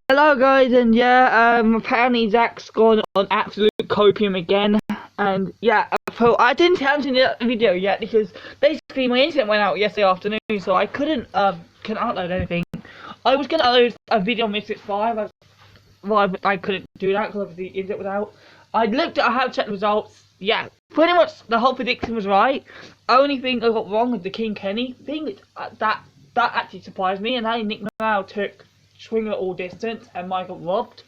Hello guys, and apparently Zach's gone on absolute copium again, and I didn't tell him in the video yet because basically my internet went out yesterday afternoon, so I couldn't upload anything. I was gonna upload a video on Mystics 5, I couldn't do that because the internet was out. I have checked the results. Yeah, pretty much the whole prediction was right. Only thing I got wrong was the King Kenny thing. That actually surprised me, and that Nick Morale took swing at all distance and Michael robbed.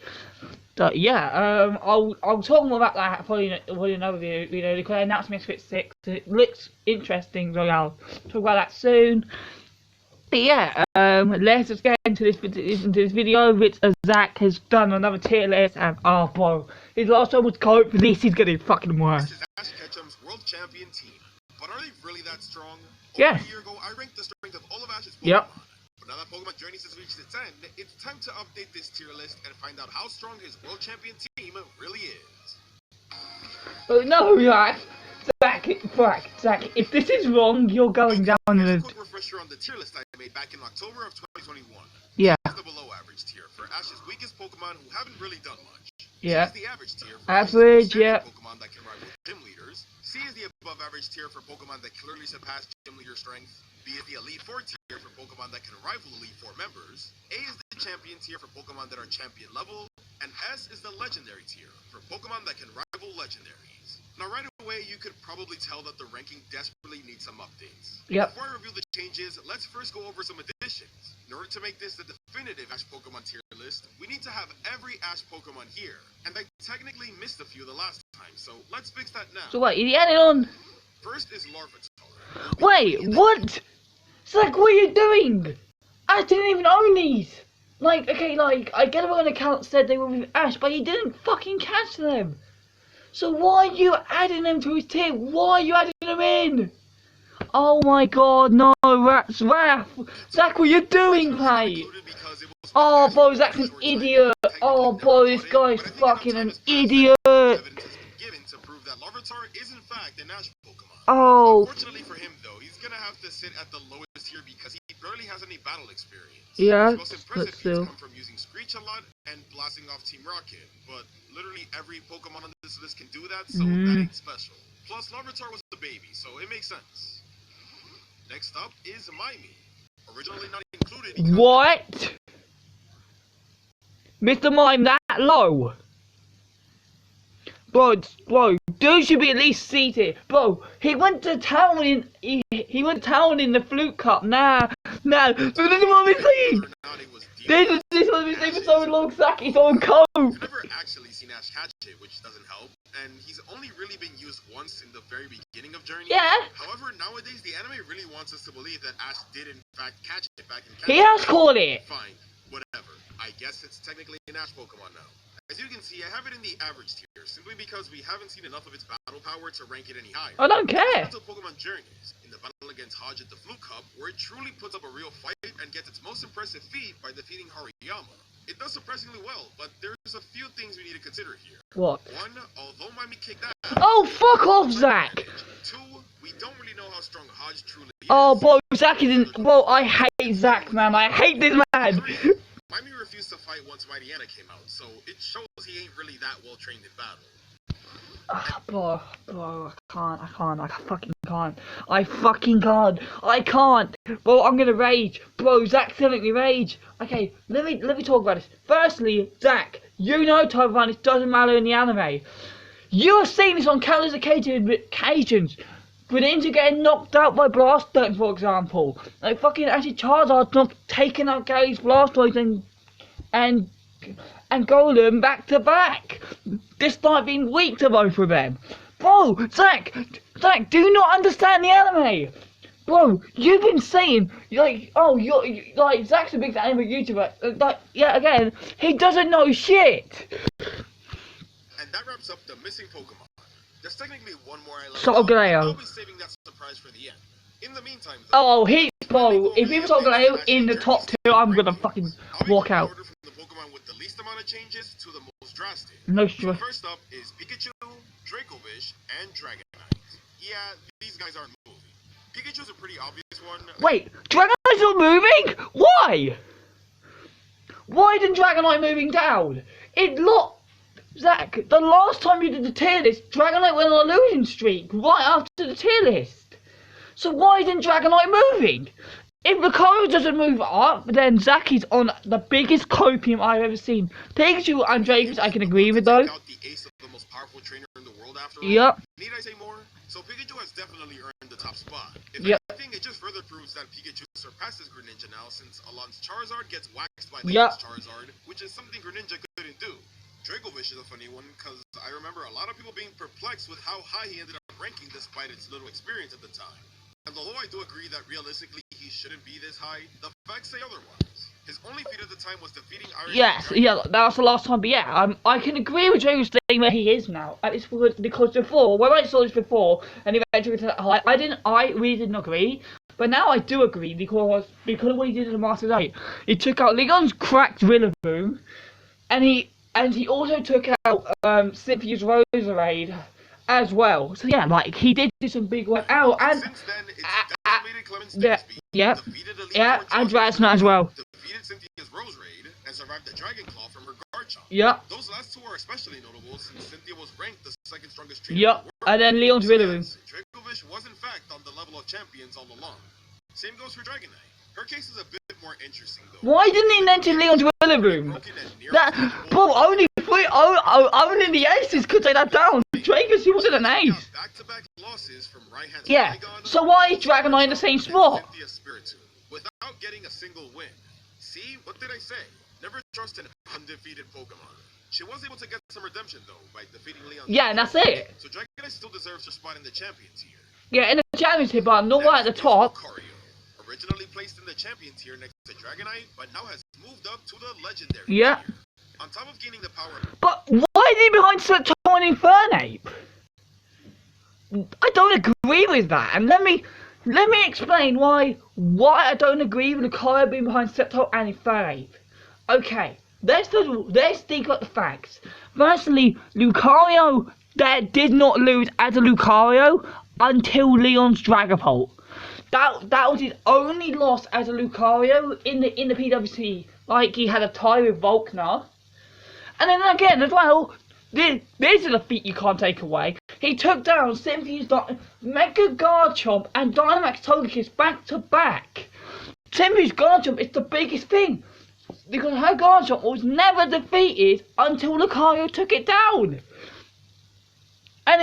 But I'll talk more about that probably in another video because I announced Misfit 6. It looks interesting, so I'll talk about that soon. But let's just get into this video, which Zach has done another tier list, and oh bro, his last one was cope, but this is getting fucking worse. This is Ash Ketchum's world champion team, but are they really that strong? Yeah. A year ago, I ranked the strength of all of Ash's Pokemon. Yep. But now that Pokemon Journeys has reached its end, it's time to update this tier list and find out how strong his world champion team really is. Oh no, Zach, if this is wrong, you're going down in a quick refresher on the tier list I made back in October of 2021. Yeah. This is the below average tier for Ash's weakest Pokemon who haven't really done much. Yeah. C is the average tier for average, yeah. Pokemon that can rival gym leaders. C is the above average tier for Pokemon that clearly surpass gym leader strength. B is the Elite 4 tier for Pokemon that can rival Elite 4 members. A is the Champion tier for Pokemon that are Champion level. And S is the Legendary tier for Pokemon that can rival Legendaries. Now right away, you could probably tell that the ranking desperately needs some updates. Yep. Before I review the changes, let's first go over some additions. In order to make this the definitive Ash Pokemon tier list, we need to have every Ash Pokemon here. And I technically missed a few the last time, so let's fix that now. So what, you added on? First is Larvitar. Wait, what? Zach, what are you doing? I didn't even own these. I get it when an account said they were with Ash, but he didn't fucking catch them. So why are you adding them to his tier? Why are you adding them in? Oh my god, no, Rat's Wrath! Zach, what are you doing, mate? Oh, bro, Zach's an idiot. Oh, bro, this guy's fucking an idiot. Oh. Unfortunately for him, though, he's gonna have to sit at the lowest tier because he barely has any battle experience. Yeah, his most impressive feats come from using Screech a lot and blasting off Team Rocket, but literally every Pokemon on this list can do that, so that ain't special. Plus, Larvitar was a baby, so it makes sense. Next up is Mimey. Originally not included. What? Mr. Mime that low? Bro, dude should be at least seated. Bro, he went to town in he went to town in the Flute Cup. Nah. This is what we're saying. This is what we're saying for so long, Zach. He's on coke. I've never actually seen Ash catch it, which doesn't help. And he's only really been used once in the very beginning of Journey. Yeah. However, nowadays the anime really wants us to believe that Ash did in fact catch it back in. He has caught it. Fine, whatever. I guess it's technically an Ash Pokemon now. As you can see, I have it in the average tier, simply because we haven't seen enough of its battle power to rank it any higher. I don't care. Until Pokemon Journeys, in the battle against Hodge at the Flute Cup, where it truly puts up a real fight and gets its most impressive feat by defeating Hariyama. It does surprisingly well, but there's a few things we need to consider here. What? One, although Mimey kicked out. Oh, fuck off, Zach! Two, we don't really know how strong Hodge truly is. Oh, bro, Zach isn't. Bro, I hate Zach, man. I hate this man. Mimey refused to fight once Mightyena came out, so it shows he ain't really that well trained in battle. Bro, I fucking can't. Bro, I'm gonna rage. Bro, Zach's telling me rage. Okay, let me talk about this. Firstly, Zach, you know Tyrone, it doesn't matter in the anime. You have seen this on countless occasions. With Ninja getting knocked out by Blastoise, for example. Like fucking actually Charizard's taking out Gary's Blastoise and Golem back to back. Despite being weak to both of them. Bro, Zach, do not understand the anime. Bro, you've been saying, Zach's a big anime YouTuber. Again, he doesn't know shit. And that wraps up the missing Pokemon. There's technically one more I like. I'll be saving that surprise for the end. In the meantime, though, bro, if he was Solgaleo in the top 2, I'm gonna fucking walk out. From the Pokemon with the least amount of changes to the most drastic. No So stress. first up is Pikachu, Dracovish, and Dragonite. Yeah, these guys aren't moving. Pikachu's a pretty obvious one. Wait, Dragonite's not moving? Why? Why isn't Dragonite moving down? Zach, the last time you did the tier list, Dragonite went on a losing streak right after the tier list. So why isn't Dragonite moving? If Lucario doesn't move up, then Zach is on the biggest copium I've ever seen. Pikachu and Dragus I can agree with though. Yep. Need I say more? So Pikachu has definitely earned the top spot. If anything, it just further proves that Pikachu surpasses Greninja now, since Alon's Charizard gets waxed by Leon's Charizard, which is something Greninja couldn't do. Dracovish is a funny one, because I remember a lot of people being perplexed with how high he ended up ranking despite its little experience at the time. And although I do agree that realistically he shouldn't be this high, the facts say otherwise. His only feat at the time was defeating Irish. Yes, yeah, that was the last time, but yeah, I can agree with Joe staying where he is now. And it's because before, when I saw this before, and eventually to that high, I really didn't agree. But now I do agree because of what he did in the Master 8. He took out Leon's cracked Rillaboom, and he also took out Cynthia's Roserade as well. So yeah, like he did do some big work out, and since then, it's and Dragonite as well. Defeated Cynthia's Roserade and survived the Dragon Claw from her Garchomp. Yep. Those last two are especially notable since Cynthia was ranked the second strongest trainer. Yep. And then Leon's Rillaboom. Dracovish was in fact on the level of champions all along. Same goes for Dragonite. Her case is a bit more interesting though. Why didn't he mention Leon's Rillaboom? Only the aces could take that down. Dragus, he wasn't an ace. Back-to-back losses from right-hand Yeah. So why is Dragonite in the same spot? Without getting a single win. See, what did I say? Never trust an undefeated Pokemon. She was able to get some redemption though by defeating Leon. Yeah, and that's it. So Dragonite still deserves her spot in the champion tier. Yeah, in the championship, but not right at the top. Lucario, originally placed in the champion tier next to Dragonite, but now has moved up to the legendary tier. On top of gaining the power. But why is he behind Sceptile and Infernape? I don't agree with that, and let me explain why I don't agree with Lucario being behind Sceptile and Infernape. Okay, let's think about the facts. Firstly, Lucario did not lose as a Lucario until Leon's Dragapult. That was his only loss as a Lucario in the PWC. Like he had a tie with Volkner. And then again as well, this is a feat you can't take away. He took down Cynthia's Mega Garchomp and Dynamax Togekiss back to back. Cynthia's Garchomp is the biggest thing, because her Garchomp was never defeated until Lucario took it down. And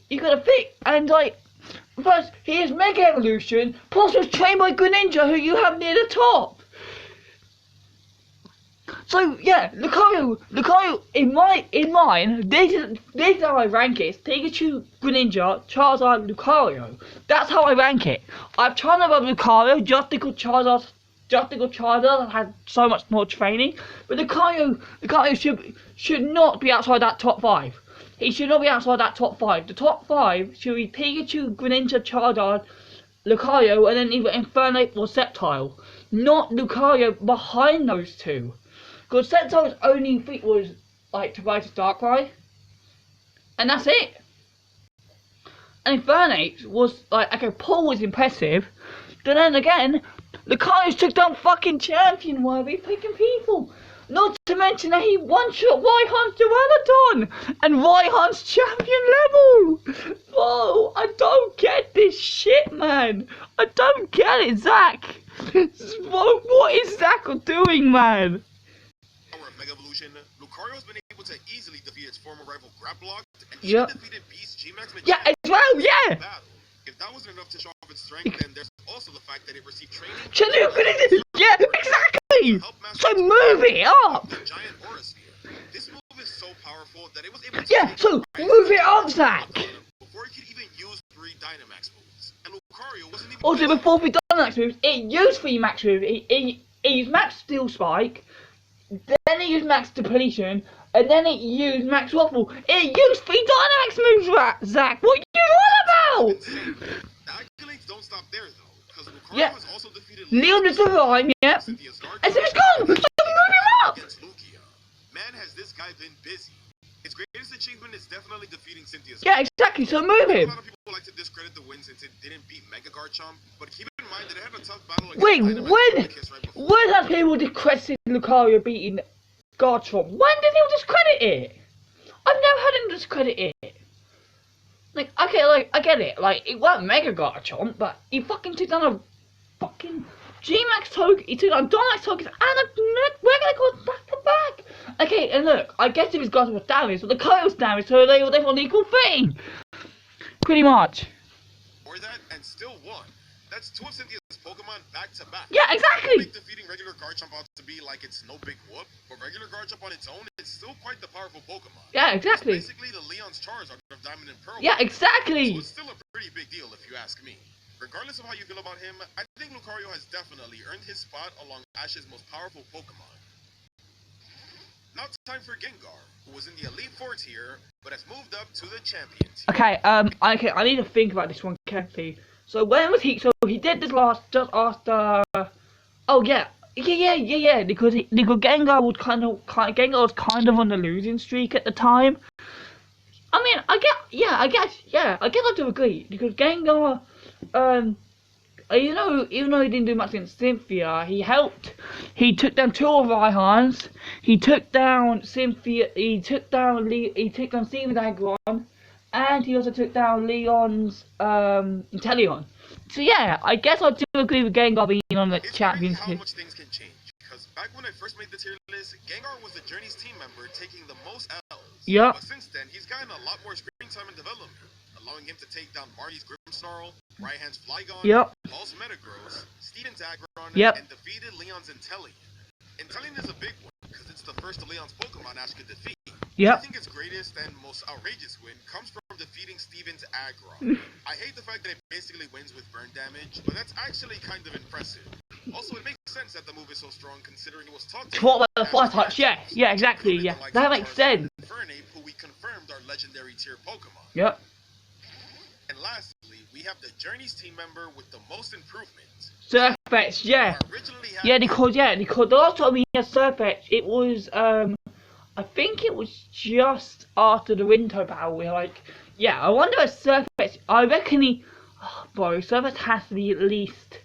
you gotta think, and like, first he is Mega Evolution, plus was trained by Greninja, who you have near the top. So yeah, Lucario in mine, this is how I rank it. It's Pikachu, Greninja, Charizard, Lucario. That's how I rank it. I've tried above Lucario just because Charizard had so much more training. But Lucario should not be outside that top 5. He should not be outside that top 5. The top 5 should be Pikachu, Greninja, Charizard, Lucario, and then either Infernape or Sceptile. Not Lucario behind those two. Because Sceptile's only feat was like to ride his Darkrai, and that's it. And Infernape was like, okay, Paul was impressive, but then again, Lucario's took down fucking champion worthy freaking people. Not to mention that he one-shot Raihan's Duraludon and Raihan's champion level. Oh, I don't get this shit, man. I don't get it, Zach. What is Zach doing, man? Mega Evolution, Lucario's been able to easily defeat its former rival Grapploct, and defeated Beast G-Max. Yeah, as well, yeah! If that wasn't enough to show off its strength, then there's also the fact that it received training. Yeah, exactly! So move it up! The giant Aura Sphere. This move is so powerful that it was able to... Yeah, so move it up, Zach! Before it could even use 3 Dynamax moves. And Lucario wasn't even... Also, before 3 Dynamax moves, it used 3 Max moves. It used Max Steel Spike, then it used Max Depletion, and then it used Max Waffle. It used 3 Dynamax moves, Zach! What are you on about? The accolades don't stop there, though, because Lucario has also defeated Leon is the rhyme, yeah. And so it's gone! So move him up! Man, has this guy been busy. It's greatest achievement is definitely defeating Cynthia's. Yeah, exactly. So move A him. lot of people like to discredit the win since it didn't beat Mega Garchomp, but keep in mind that it had a tough battle against Wait, Dynamax Kiss right before. when have people discredited Lucario beating Garchomp? When did he discredit it? I've never heard him discredit it. Like, okay, like, I get it. Like, it wasn't Mega Garchomp, but he fucking took down a fucking G-Max Togekiss, he took down Dynamax Togekiss and a regular Garchomp back to back. Okay, and look, I guess if his Garchomp was damaged, but the Koyo was damaged, so they were on equal thing. Pretty much. Or that, and still won. That's two of Cynthia's Pokemon back to back. Yeah, exactly. Make defeating regular Garchomp out to be like it's no big whoop, but regular Garchomp on its own is still quite the powerful Pokemon. Yeah, exactly. It's basically the Leon's Charizard of Diamond and Pearl. Yeah, exactly. So it's still a pretty big deal if you ask me. Regardless of how you feel about him, I think Lucario has definitely earned his spot along Ash's most powerful Pokemon. Now it's time for Gengar, who was in the Elite Four tier, but has moved up to the Champion tier. Okay, I need to think about this one carefully. So when was he? So he did this just after. Oh yeah, because Gengar was Gengar was kind of on the losing streak at the time. I mean, I guess I do agree because Gengar, even though he didn't do much against Cynthia, he helped. He took down two of Raihan's. He took down Cynthia. He took down Steven Agron, and he also took down Leon's Inteleon. So yeah, I guess I do agree with Gengar being on the championship. How much things can change. Because back when I first made the tier list, Gengar was the Journey's team member taking the most L's. Yeah. But since then, he's gotten a lot more screen time and development, allowing him to take down Marty's Grimmsnarl, Raihan's Flygon, Yep. Paul's Metagross, Steven's Aggron, Yep. and defeated Leon's Inteleon. Inteleon is a big one, because it's the first of Leon's Pokemon Ash could defeat. Yep. I think its greatest and most outrageous win comes from defeating Steven's Aggron. I hate the fact that it basically wins with burn damage, but that's actually kind of impressive. Also, it makes sense that the move is so strong considering it was taught to What about the fly touch? Yeah, exactly. Yeah, that makes sense. Fernape, who we confirmed are legendary tier Pokemon. Yep. And lastly, we have the Journey's team member with the most improvements. Surfetch, yeah. Because the last time we had Surfetch, it was I think it was just after the Winter battle. We're like, yeah, I wonder if Surfetch. I reckon Surfetch has to be at least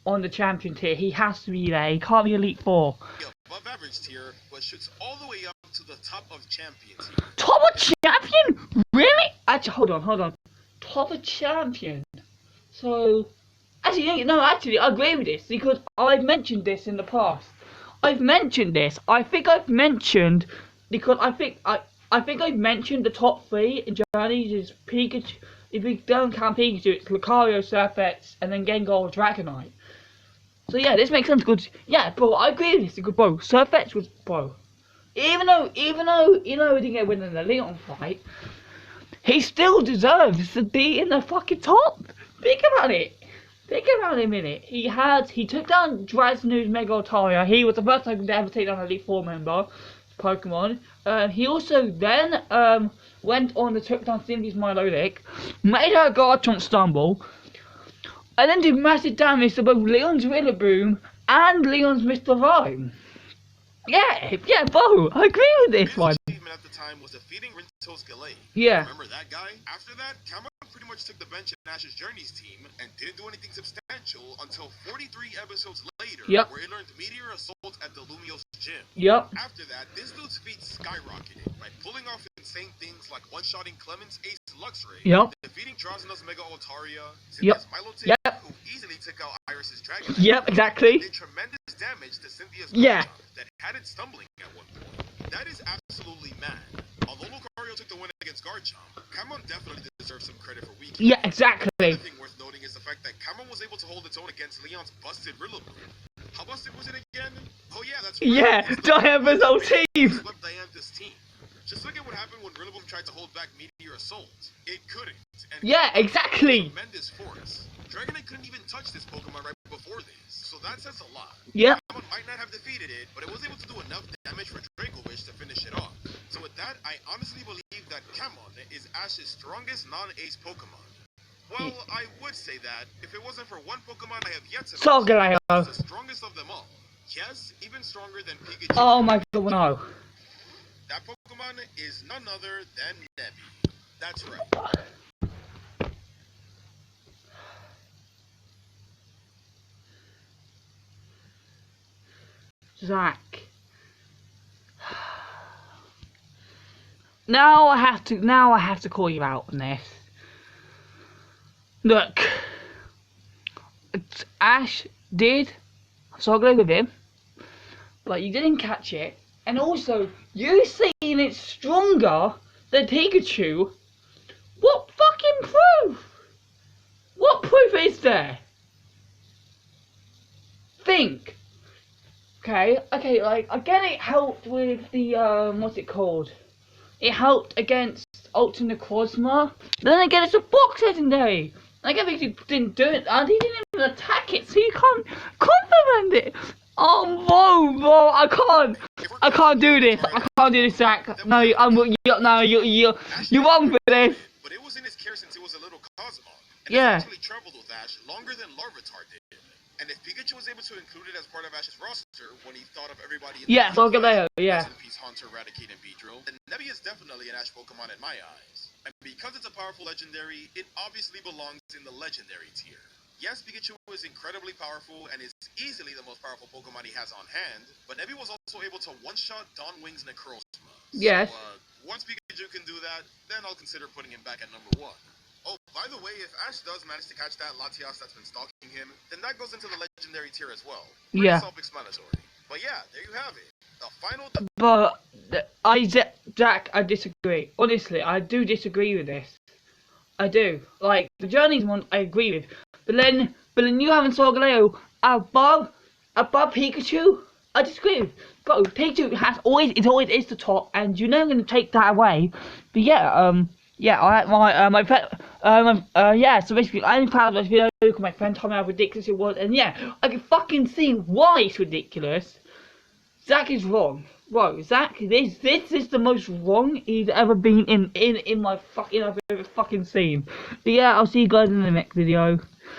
on the champion tier. He has to be there. He can't be Elite Four. Above average tier, but shoots all the way up to the top of champion tier. Top of champion? Really? Actually, hold on. Top of champion. So, actually, no, I agree with this because I've mentioned this in the past. I think I've mentioned because I think I've mentioned the top three in Journeys is Pikachu. If we don't count Pikachu, it's Lucario, Surfetch, and then Gengar, Dragonite. So yeah, this makes sense. Good. Yeah, bro, I agree with this. Because bro, Surfetch was bro. Even though he didn't get win in the Leon fight, he still deserves to be in the fucking top. Think about it a minute. He took down Drasnu's Mega Altaria. He was the first time to ever take down an Elite Four member Pokemon. He also then went on to took down Cindy's Milotic, made her Garchomp stumble, and then did massive damage to both Leon's Rillaboom and Leon's Mr. Rhyme. Yeah, bro, I agree with this one. Achievement at the time was defeating Rinto's Gallade. Yeah. Remember that guy? After that, Kamon pretty much took the bench in Ash's Journeys team and didn't do anything substantial until 43 episodes later, yep, where he learned Meteor Assault at the Lumio's gym. Yep. After that, this dude's feet skyrocketed by pulling off insane things like one-shotting Clement's Ace Luxray, yep, defeating Drosna's Mega Altaria, yep, Milotic, yep, who easily took out Iris's Dragon. Yep, exactly. Did tremendous damage to Cynthia's yeah, that had it stumbling at one point. That is absolutely mad. Although Lucario took the win against Garchomp, Kamon definitely deserves some credit for weakness. Yeah, exactly. Another thing worth noting is the fact that Kamon was able to hold its own against Leon's busted Rillaboom. How busted was it again? Oh yeah, that's right. Yeah, Diana's whole team. Swept Diana's team. Just look at what happened when Rillaboom tried to hold back Meteor Assault. It couldn't. And yeah, exactly. Tremendous force. Dragonite couldn't even touch this Pokemon right before this, so that says a lot. Yeah. Kamon might not have defeated it, but it was able to do enough damage for Draco Wish to finish it off. So with that, I honestly believe that Kamon is Ash's strongest non-ace Pokemon. Well, I would say that if it wasn't for one Pokemon I have yet to Solgaleo. It's the strongest of them all. Yes, even stronger than Pikachu. Oh my god, no. That Pokemon is none other than Nebby. That's right. Zach. Now I have to call you out on this. Look, Ash did struggle with him, but you didn't catch it, and also you saying it's stronger than Pikachu. What fucking proof? What proof is there? Think. Okay, like I get it helped with the what's it called? It helped against Ultra Necrozma. But then again, it's a box legendary. I get he didn't do it, and he didn't even attack it, so you can't compliment it. Oh, bro, I can't do this. I can't do this, Zach. No, you're wrong for this. But it was in his care since it was a little Cosmog. And Yeah. It's actually traveled with Ash longer than Larvitar did. And if Pikachu was able to include it as part of Ash's roster when he thought of everybody in Yeah, Solgaleo, yeah. Peace, Haunter, Eradicate, and Beedrill, then Nebby is definitely an Ash Pokemon in my eyes. And because it's a powerful legendary, it obviously belongs in the legendary tier. Yes, Pikachu is incredibly powerful and is easily the most powerful Pokemon he has on hand, but Nebby was also able to one-shot Dawnwing's Necrozma. Yes. So, once Pikachu can do that, then I'll consider putting him back at number 1. Oh, by the way, if Ash does manage to catch that Latias that's been stalking him, then that goes into the legendary tier as well. Pretty Yeah. self-explanatory. But yeah, there you have it. The final... But Jack, I disagree. Honestly, I do disagree with this. I do. Like the Journeys one, I agree with. But then you having Solgaleo above Pikachu, I disagree with. Bro, Pikachu always is the top, and you're never going to take that away. But yeah, yeah, I my friend, yeah. So basically, I'm proud of this video because my friend told me how ridiculous it was, and yeah, I can fucking see why it's ridiculous. Zach is wrong. Bro, Zach, this is the most wrong he's ever been in my fucking I've ever fucking seen. But yeah, I'll see you guys in the next video.